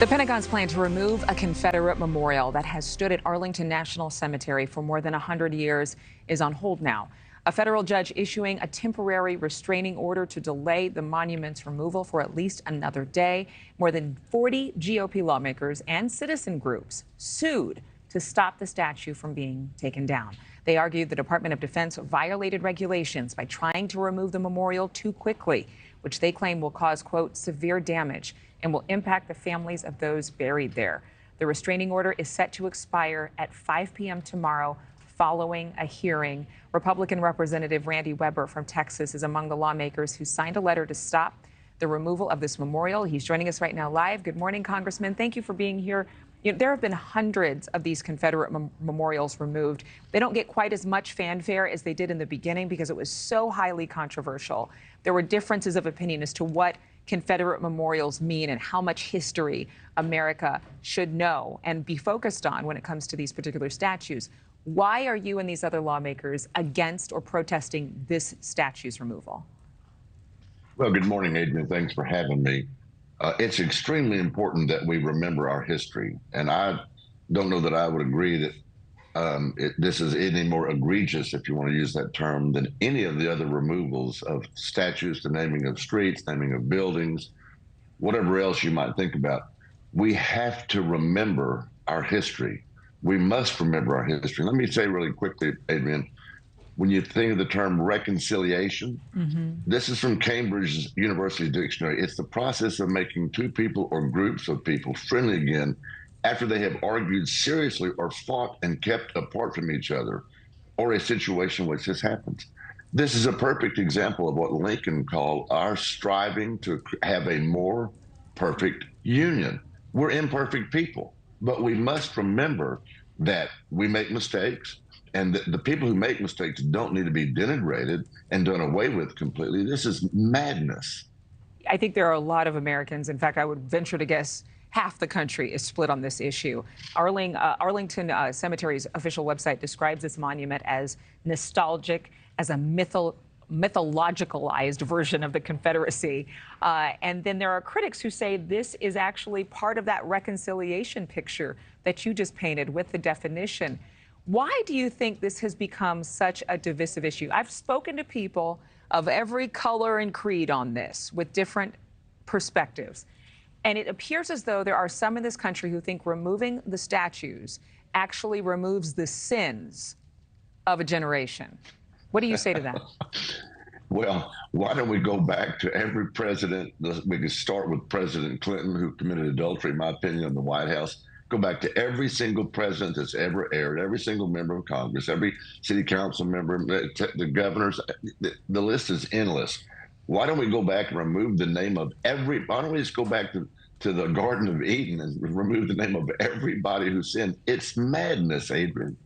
The Pentagon's plan to remove a Confederate memorial that has stood at Arlington National Cemetery for more than 100 years is on hold now. A federal judge issuing a temporary restraining order to delay the monument's removal for at least another day. More than 40 GOP lawmakers and citizen groups sued to stop the statue from being taken down. They argued the Department of Defense violated regulations by trying to remove the memorial too quickly, which they claim will cause, quote, severe damage and will impact the families of those buried there. The restraining order is set to expire at 5 p.m. tomorrow following a hearing. Republican Representative Randy Weber from Texas is among the lawmakers who signed a letter to stop the removal of this memorial. He's joining us right now live. Good morning, Congressman. Thank you for being here. There have been hundreds of these Confederate memorials removed. They don't get quite as much fanfare as they did in the beginning because it was so highly controversial. There were differences of opinion as to what Confederate memorials mean and how much history America should know and be focused on when it comes to these particular statues. Why are you and these other lawmakers against or protesting this statue's removal? Well, good morning, Adrienne. Thanks for having me. It's extremely important that we remember our history. And I don't know that I would agree that this is any more egregious, if you want to use that term, than any of the other removals of statues, the naming of streets, naming of buildings, whatever else you might think about. We have to remember our history. We must remember our history. Let me say really quickly, Adrienne, when you think of the term reconciliation, this is from Cambridge University Dictionary. It's the process of making two people or groups of people friendly again after they have argued seriously or fought and kept apart from each other, or a situation which this happens. This is a perfect example of what Lincoln called our striving to have a more perfect union. We're imperfect people, but we must remember that we make mistakes, and the people who make mistakes don't need to be denigrated and done away with completely. This is madness. I think there are a lot of Americans, in fact, I would venture to guess half the country is split on this issue. Arlington Cemetery's official website describes this monument as nostalgic, as a mythologicalized version of the Confederacy. And then there are critics who say this is actually part of that reconciliation picture that you just painted with the definition. Why do you think this has become such a divisive issue? I've spoken to people of every color and creed on this with different perspectives. And it appears as though there are some in this country who think removing the statues actually removes the sins of a generation. What do you say to that? Well, why don't we go back to every president? We can start with President Clinton, who committed adultery, in my opinion, in the White House. Go back to every single president that's ever aired, every single member of Congress, every city council member, the governors. The list is endless. Why don't we go back and remove the name of why don't we just go back to the Garden of Eden and remove the name of everybody who sinned? It's madness, Adrienne.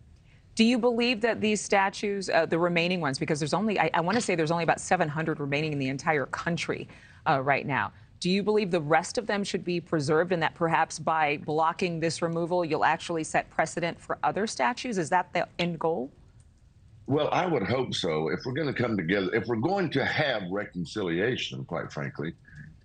Do you believe that these statues, the remaining ones, because there's only, I want to say there's only about 700 remaining in the entire country right now. Do you believe the rest of them should be preserved and that perhaps by blocking this removal, you'll actually set precedent for other statues? Is that the end goal? Well, I would hope so. If we're going to come together, if we're going to have reconciliation, quite frankly,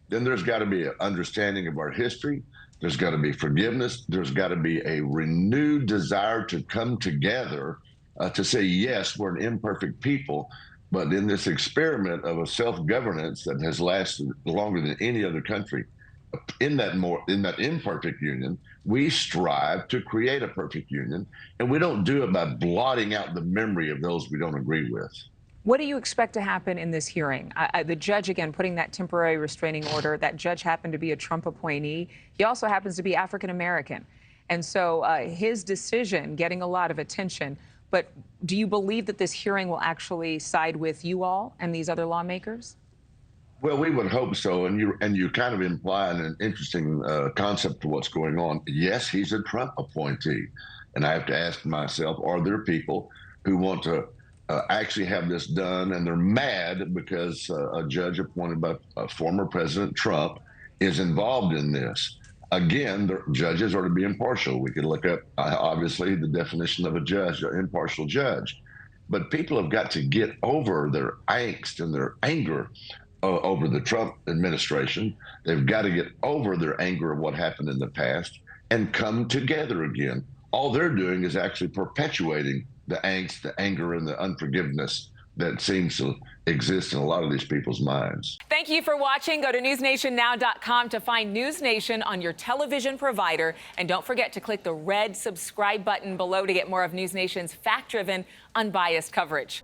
then there's got to be an understanding of our history. There's got to be forgiveness. There's got to be a renewed desire to come together to say, yes, we're an imperfect people, but in this experiment of a self-governance that has lasted longer than any other country, in that imperfect union, we strive to create a perfect union, and we don't do it by blotting out the memory of those we don't agree with. What do you expect to happen in this hearing? The judge, again, putting that temporary restraining order, that judge happened to be a Trump appointee. He also happens to be African-American. And so his decision getting a lot of attention. But do you believe that this hearing will actually side with you all and these other lawmakers? Well, we would hope so, and you kind of imply an interesting concept to what's going on. Yes, he's a Trump appointee, and I have to ask myself, are there people who want to actually have this done, and they're mad because a judge appointed by former President Trump is involved in this? Again, the judges are to be impartial. We could look up, obviously, the definition of a judge, an impartial judge. But people have got to get over their angst and their anger over the Trump administration. They've got to get over their anger of what happened in the past and come together again. All they're doing is actually perpetuating the angst, the anger, and the unforgiveness that seems to exist in a lot of these people's minds. Thank you for watching. Go to newsnationnow.com to find News Nation on your television provider. And don't forget to click the red subscribe button below to get more of News Nation's fact-driven, unbiased coverage.